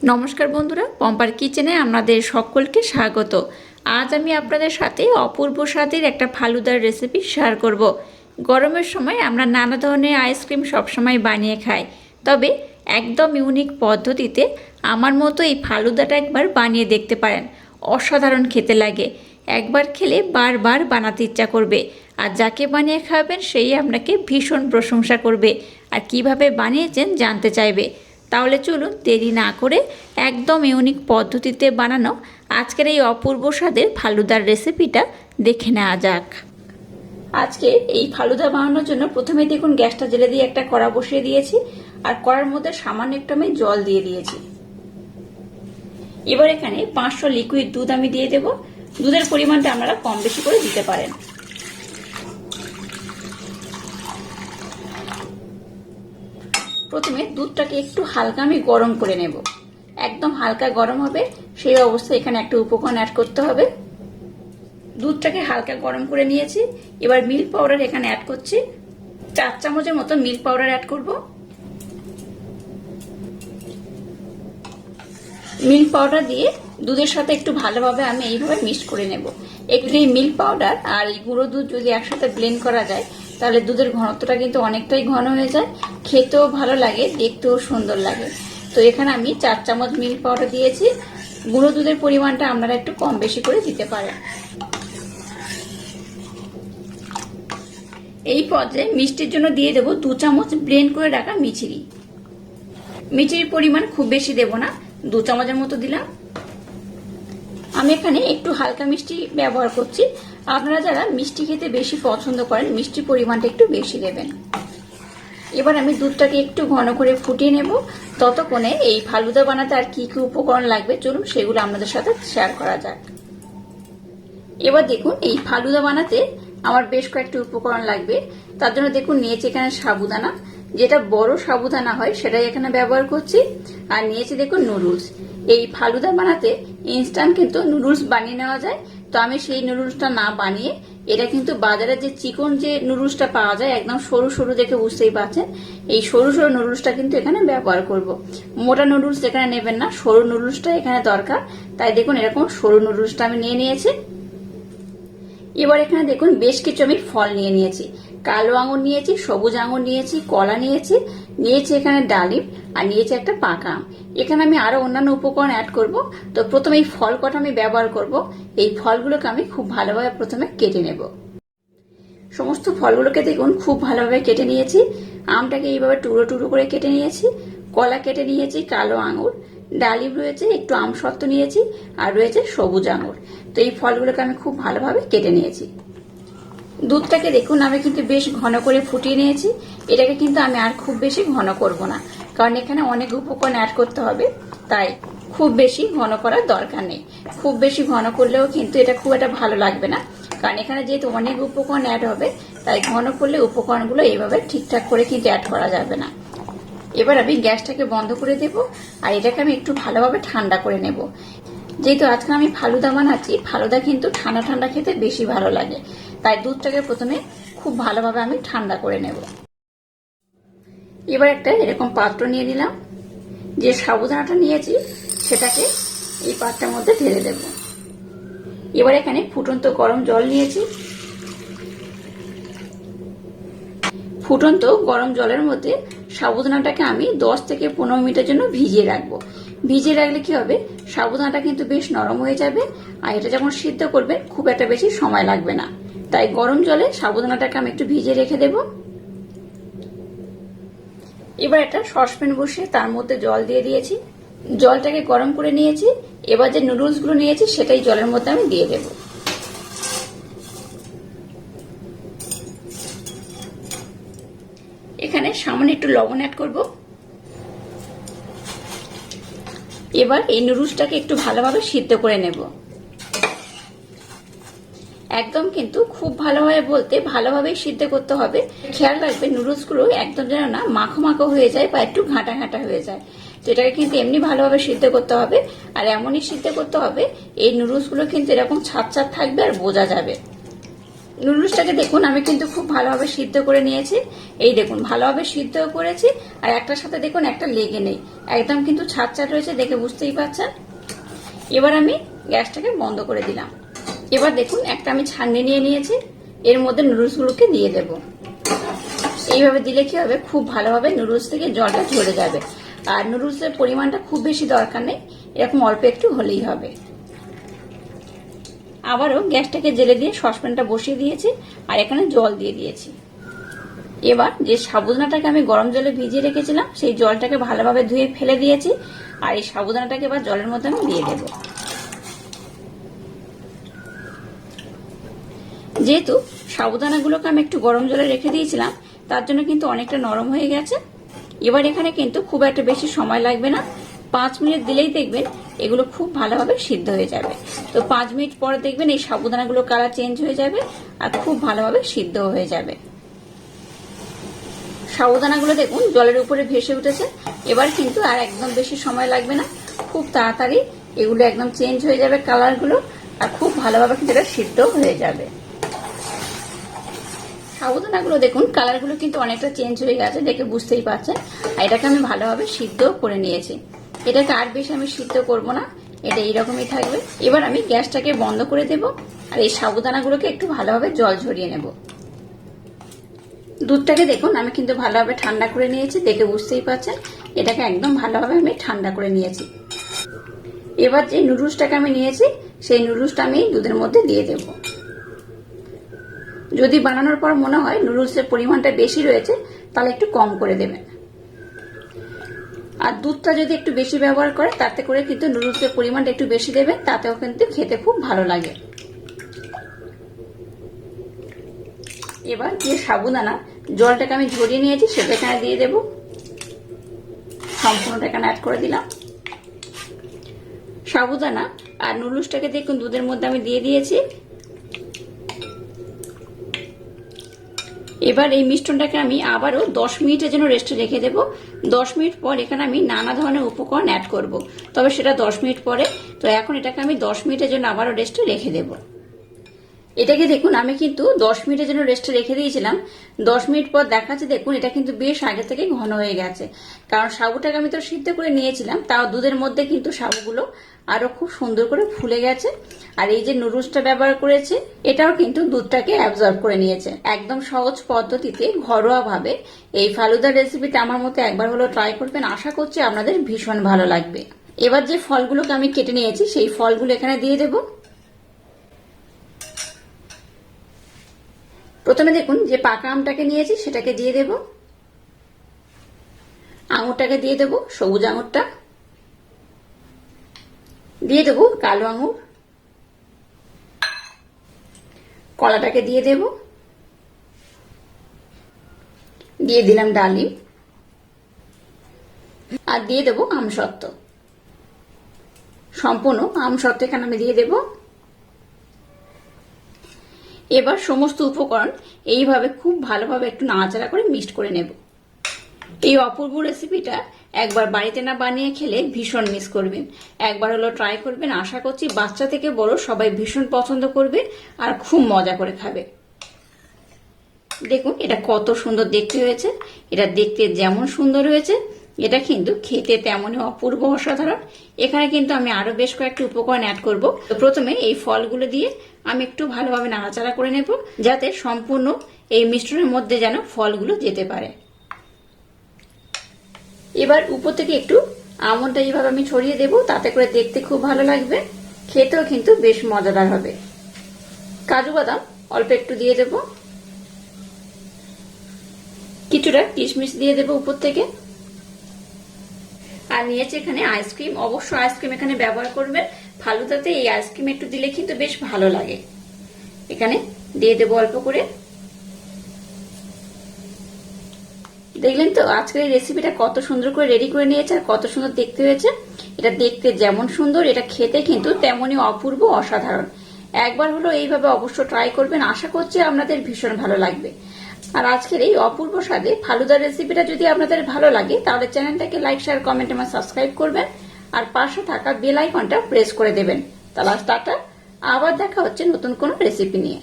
নমস্কার বন্ধুরা, পম্পার কিচেনে আপনাদের সকলকে স্বাগত। আজ আমি আপনাদের সাথে অপূর্ব স্বাদের একটা ফালুদার রেসিপি শেয়ার করব। গরমের সময় আমরা নানা ধরনের আইসক্রিম সবসময় বানিয়ে খাই, তবে একদম ইউনিক পদ্ধতিতে আমার মতো এই ফালুদাটা একবার বানিয়ে দেখতে পারেন। অসাধারণ খেতে লাগে, একবার খেলে বারবার বানাতে ইচ্ছা করবে, আর যাকে বানিয়ে খাওয়াবেন সেই আপনাকে ভীষণ প্রশংসা করবে আর কিভাবে বানিয়েছেন জানতে চাইবে। তাহলে চলুন দেরি না করে একদম ইউনিক পদ্ধতিতে বানানো আজকের এই অপূর্ব স্বাদের ফালুদার রেসিপিটা দেখে নেওয়া যাক। আজকে এই ফালুদা বানানোর জন্য প্রথমে দেখুন গ্যাসটা জ্বেলে দিয়ে একটা কড়া বসিয়ে দিয়েছি, আর কড়ার মধ্যে সামান্য একটু আমি জল দিয়ে দিয়েছি। এবার এখানে 500 লিকুইড দুধ আমি দিয়ে দেব। দুধের পরিমাণটা আপনারা কম বেশি করে দিতে পারেন। প্রথমে দুধটাকে একটু হালকা আমি গরম করে নেব, একদম হালকা গরম হবে সেই অবস্থায় এখানে একটা উপকরণ অ্যাড করতে হবে। দুধটাকে হালকা গরম করে নিয়েছি, এবার মিল্ক পাউডার এখানে অ্যাড করছি। 4 চামচের মতো মিল্ক পাউডার অ্যাড করব। মিল্ক পাউডার দিয়ে দুধের সাথে একটু ভালোভাবে আমি এইভাবে মিক্স করে নেব। একটু এই মিল্ক পাউডার আর এই গুঁড়ো দুধ যদি একসাথে ব্লেন্ড করা যায় তাহলে দুধের ঘনত্বটা কিন্তু অনেকটাই ঘন হয়ে যায়, খেতেও ভালো লাগে, দেখতেও সুন্দর লাগে। তো এখানে আমি 4 চামচ মিল্ক পাউডার দিয়েছি। গুঁড়ো দুধের পরিমাণটা আপনারা একটু কম বেশি করে দিতে পারেন। এই পর্যায়ে মিষ্টির জন্য দিয়ে দেবো 2 চামচ ব্লেন্ড করে রাখা মিছরি। মিছরির পরিমাণ খুব বেশি দেব না, 2 চামচের মতো দিলাম। আমি এখানে একটু হালকা মিষ্টি ব্যবহার করছি, আপনারা যারা মিষ্টি খেতে বেশি পছন্দ করেন মিষ্টির পরিমাণটা একটু বেশি দেবেন। এবার আমি দুধটাকে একটু ঘন করে ফুটিয়ে নেব। ততক্ষণে এই ফালুদা বানাতে আর কি কি উপকরণ লাগবে চলুন সেগুলো আপনাদের সাথে শেয়ার করা যাক। এবার দেখুন এই ফালুদা বানাতে আমার বেশ কয়েকটি উপকরণ লাগবে। তার জন্য দেখুন নিয়েছি এখানে সাবুদানা, যেটা বড় সাবুদানা হয় সেটাই এখানে ব্যবহার করছি। আর নিয়েছি দেখুন নুডলস। এই ফালুদা বানাতে ইনস্ট্যান্ট কিন্তু নুডলস বানিয়ে নেওয়া যায়, তো আমি সেই নুডলসটা না বানিয়ে এটা কিন্তু বাজারে যে চিকন যে নুডলসটা পাওয়া যায় একদম সরু সরু দেখে বুঝতেই পারছেন, এই সরু সরু নুডলসটা কিন্তু এখানে ব্যবহার করব। মোটা নুডলস এখানে নেবেন না, সরু নুডলসটা এখানে দরকার। তাই দেখুন এরকম সরু নুডলসটা আমি নিয়ে নিয়েছি। এবার এখানে দেখুন বেশ কিছু আমি ফল নিয়ে নিয়েছি। কালো আঙুর নিয়েছি, সবুজ আঙুর নিয়েছি, কলা নিয়েছি, নিয়েছি এখানে ডালিম, আর নিয়েছি একটা পাকা আম। এখানে আমি আরো অন্যান্য উপকরণ অ্যাড করব। তো প্রথমে এই ফল কটা আমি ব্যবহার করব। এই ফলগুলোকে আমি খুব ভালোভাবে প্রথমে কেটে নেব। সমস্ত ফলগুলোকে দেখুন খুব ভালোভাবে কেটে নিয়েছি। আমটাকে এইভাবে টুকরো টুকরো করে কেটে নিয়েছি, কলা কেটে নিয়েছি, কালো আঙুর, ডালিম রয়েছে, একটু আমসত্ত্ব নিয়েছি, আর রয়েছে সবুজ আঙুর। তো এই ফলগুলোকে আমি খুব ভালোভাবে কেটে নিয়েছি। দুধটাকে দেখুন আমি কিন্তু বেশ ঘন করে ফুটিয়ে নিয়েছি। এটাকে কিন্তু আমি আর খুব বেশি ঘন করব না, কারণ এখানে অনেক উপকরণ অ্যাড করতে হবে, তাই খুব বেশি ঘন করার দরকার নেই। খুব বেশি ঘন করলেও কিন্তু এটা খুব একটা ভালো লাগবে না, কারণ এখানে যেহেতু অনেক উপকরণ অ্যাড হবে তাই ঘন করলে উপকরণগুলো এইভাবে ঠিকঠাক করে কিন্তু অ্যাড করা যাবে না। এবার আমি গ্যাসটাকে বন্ধ করে দেব, আর এটাকে আমি একটু ভালোভাবে ঠান্ডা করে নেব। যেহেতু আজকে আমি ফালুদা বানাচ্ছি, ফালুদা কিন্তু ঠান্ডা ঠান্ডা খেতে বেশি ভালো লাগে, তাই দুধটাকে প্রথমে খুব ভালোভাবে আমি ঠান্ডা করে নেব। এবার একটা এরকম পাত্র নিয়ে নিলাম, যে সাবুদানাটা নিয়েছি সেটাকে এই পাত্রের মধ্যে ঢেলে দেব। এবার এখানে ফুটন্ত গরম জল নিয়েছি। ফুটন্ত গরম জলের মধ্যে সাবুদানাটাকে আমি 10 থেকে 15 মিনিটের জন্য ভিজিয়ে রাখবো। ভিজিয়ে রাখলে কি হবে, সাবুদানাটা কিন্তু বেশ নরম হয়ে যাবে, আর এটা যখন সিদ্ধ করবে খুব একটা বেশি সময় লাগবে না। তাই গরম জলে সাবুদানাটাকে আমি একটু ভিজিয়ে রেখে দেব। এবার একটা সসপ্যান বসিয়ে তার মধ্যে জল দিয়ে দিয়েছি, জলটাকে গরম করে নিয়েছি। এবার যে নুডলস গুলো নিয়েছি সেটাই জলের মধ্যে আমি দিয়ে দেব। এখানে সামান্য একটু লবণ অ্যাড করব। এবার এই নুডলসটাকে একটু ভালোভাবে সিদ্ধ করে নেব। একদম কিন্তু খুব ভালোভাবে বলতে ভালোভাবেই সিদ্ধ করতে হবে। খেয়াল রাখবে নুডলস গুলো একদম যেন না মাখো মাখো হয়ে যায় বা একটু ঘাঁটা ঘাঁটা হয়ে যায়। তো এটাকে কিন্তু এমনি ভালোভাবে সিদ্ধ করতে হবে, আর এমনই সিদ্ধ করতে হবে এই নুডলস গুলো কিন্তু এরকম ছাদ ছাদ থাকবে আর বোঝা যাবে। নুডলসটাকে দেখুন আমি কিন্তু খুব ভালোভাবে সিদ্ধ করে নিয়েছি। এই দেখুন ভালোভাবে সিদ্ধ করেছি, আর একটার সাথে দেখুন একটা লেগে নেই, একদম কিন্তু ছাড় ছাড় রয়েছে, দেখে বুঝতেই পারছেন। এবার আমি গ্যাসটাকে বন্ধ করে দিলাম। এবার দেখুন একটা আমি ছাঁকনি নিয়ে নিয়েছি, এর মধ্যে নুডলসগুলোকে দিয়ে দেব। এইভাবে দিলে কি হবে, খুব ভালোভাবে নুডলস থেকে জলটা ঝরে যাবে। আর নুডলসের পরিমাণটা খুব বেশি দরকার নেই, এরকম অল্প একটু হলেই হবে। আবারও গ্যাসটাকে জেলে দিয়ে সসপ্যানটা বসিয়ে দিয়েছি, আর এখানে জল দিয়ে দিয়েছি। এবার যে সাবুদানাটাকে আমি গরম জলে ভিজিয়ে রেখেছিলাম সেই জলটাকে ভালোভাবে ধুয়ে ফেলে দিয়েছি, আর এই সাবুদানাটাকে এবার জলের মধ্যে আমি দিয়ে দেব। যেহেতু সাবুদানাগুলোকে আমি একটু গরম জলে রেখে দিয়েছিলাম, তার জন্য কিন্তু অনেকটা নরম হয়ে গেছে। এবার এখানে কিন্তু খুব একটা বেশি সময় লাগবে না, 5 মিনিট দিলেই দেখবেন এগুলো খুব ভালোভাবে সিদ্ধ হয়ে যাবে। তো 5 মিনিট পরে দেখবেন এই সাবুদানাগুলো কালার চেঞ্জ হয়ে যাবে আর খুব ভালোভাবে সিদ্ধ হয়ে যাবে। সাবুদানাগুলো দেখুন জলের উপরে ভেসে উঠেছে। এবার কিন্তু আর একদম বেশি সময় লাগবে না, খুব তাড়াতাড়ি এগুলো একদম চেঞ্জ হয়ে যাবে কালারগুলো, আর খুব ভালোভাবে কিন্তু এটা সিদ্ধ হয়ে যাবে। সাবুদানাগুলো দেখুন কালারগুলো কিন্তু অনেকটা চেঞ্জ হয়ে গেছে, দেখে বুঝতেই পারছেন। আর এটাকে আমি ভালোভাবে সিদ্ধ করে নিয়েছি। এটাকে আর বেশি আমি সিদ্ধ করব না, এটা এইরকমই থাকবে। এবার আমি গ্যাসটাকে বন্ধ করে দেব, আর এই সাবুদানাগুলোকে একটু ভালোভাবে জল ঝরিয়ে নেব। দুধটাকে দেখুন আমি কিন্তু ভালোভাবে ঠান্ডা করে নিয়েছি, দেখে বুঝতেই পারছেন। এটাকে একদম ভালোভাবে আমি ঠান্ডা করে নিয়েছি। এবার যে নুডলসটাকে আমি নিয়েছি সেই নুডলসটা আমি দুধের মধ্যে দিয়ে দেব। যদি বানানোর পর মনে হয় নুডলসের পরিমাণটা বেশি রয়েছে, তাহলে একটু কম করে দেবেন। আর দুধটা যদি একটু বেশি ব্যবহার করে, তাতে করে কিন্তু নুডলসের পরিমাণটা একটু বেশি দেবেন, তাতেও কিন্তু খেতে খুব ভালো লাগে। এবার যে সাবুদানা জলটাকে আমি ঝরিয়ে নিয়েছি সেটা এখানে দিয়ে দেব, সম্পূর্ণটা এখানে অ্যাড করে দিলাম। সাবুদানা আর নুডলসটাকে দেখুন দুধের মধ্যে আমি দিয়ে দিয়েছি। এবার এই মিশ্রণটাকে আমি আবারও 10 মিনিটের জন্য রেস্টে রেখে দেব। 10 মিনিট পর এখানে আমি নানা ধরনের উপকরণ অ্যাড করব, তবে সেটা 10 মিনিট পরে। তো এখন এটাকে আমি 10 মিনিটের জন্য আবারও রেস্টে রেখে দেব। এটাকে দেখুন আমি কিন্তু 10 মিনিটের জন্য রেস্টে রেখে দিয়েছিলাম। 10 মিনিট পর দেখাচ্ছে দেখুন এটা কিন্তু বেশ আগে থেকে ঘন হয়ে গেছে, কারণ সাবুটাকে আমি তো সিদ্ধ করে নিয়েছিলাম, তাও দুধের মধ্যে কিন্তু সাবুগুলো আরো খুব সুন্দর করে ফুলে গেছে। আর এই যে নুডলসটা ব্যবহার করেছে এটাও কিন্তু দুধটাকে অ্যাবজর্ব করে নিয়েছে। একদম সহজ পদ্ধতিতে ঘরোয়া ভাবে এই ফালুদার রেসিপিটা আমার মতো একবার হলো ট্রাই করবেন, আশা করছি আপনাদের ভীষণ ভালো লাগবে। এবার যে ফলগুলোকে আমি কেটে নিয়েছি সেই ফলগুলো এখানে দিয়ে দেবো। প্রথমে দেখুন যে পাকা আমটাকে নিয়েছি সেটাকে দিয়ে দেব, আঙুরটাকে দিয়ে দেব, সবুজ আঙুরটা দিয়ে দেব, কালো আঙুর, কলাটাকে দিয়ে দেব, দিয়ে দিলাম ডালিম, আর দিয়ে দেব আমসত্ত্ব। সম্পূর্ণ আমসত্ত্ব এখানে আমি দিয়ে দেব। এবার সমস্ত উপকরণ এইভাবে খুব ভালোভাবে একটু নাড়াচাড়া করে মিক্সড করে নেব। এই অপূর্ব রেসিপিটা একবার বাড়িতে না বানিয়ে খেলে ভীষণ মিস করবেন। একবার হলো ট্রাই করবেন, আশা করছি বাচ্চা থেকে বড় সবাই ভীষণ পছন্দ করবে আর খুব মজা করে খাবে। দেখুন এটা কত সুন্দর দেখতে হয়েছে, এটা দেখতে যেমন সুন্দর হয়েছে এটা কিন্তু খেতে তেমনই অপূর্ব অসাধারণ। এখানে কিন্তু আমি আরো বেশ কয়েকটি উপকরণ অ্যাড করব। তো প্রথমে এই ফলগুলো দিয়ে আমি একটু ভালোভাবে নাড়াচাড়া করে নেব, যাতে সম্পূর্ণ এই মিশ্রণের মধ্যে যেন ফলগুলো যেতে পারে। এবার উপর থেকে একটু আমন্ডটা এইভাবে আমি ছড়িয়ে দেব, তাতে করে দেখতে খুব ভালো লাগবে, খেতেও কিন্তু বেশ মজাদার হবে। কাজু বাদাম অল্প একটু দিয়ে দেব, কিছুটা কিশমিশ দিয়ে দেব উপর থেকে, আর নিয়েছে এখানে আইসক্রিম। অবশ্য আইসক্রিম এখানে ব্যবহার করবেন, ফালুদাতে এই আইসক্রিম একটু দিলে কিন্তু বেশ ভালো লাগে। এখানে দিয়ে দেবো অল্প করে। দেখলেন তো আজকের এই রেসিপিটা কত সুন্দর করে রেডি করে নিয়েছে আর কত সুন্দর দেখতে হয়েছে। এটা দেখতে যেমন সুন্দর, এটা খেতে কিন্তু তেমনই অপূর্ব অসাধারণ। একবার হলো এইভাবে অবশ্য ট্রাই করবেন, আশা করছি আপনাদের ভীষণ ভালো লাগবে। আর আজকের এই অপূর্ব স্বাদে ফালুদার রেসিপিটা যদি আপনাদের ভালো লাগে তাহলে চ্যানেলটাকে লাইক, শেয়ার, কমেন্ট এবং সাবস্ক্রাইব করবেন, আর পাশে থাকা বেল আইকনটা প্রেস করে দেবেন। তাহলে টাটা, আবার দেখা হচ্ছে নতুন কোনো রেসিপি নিয়ে।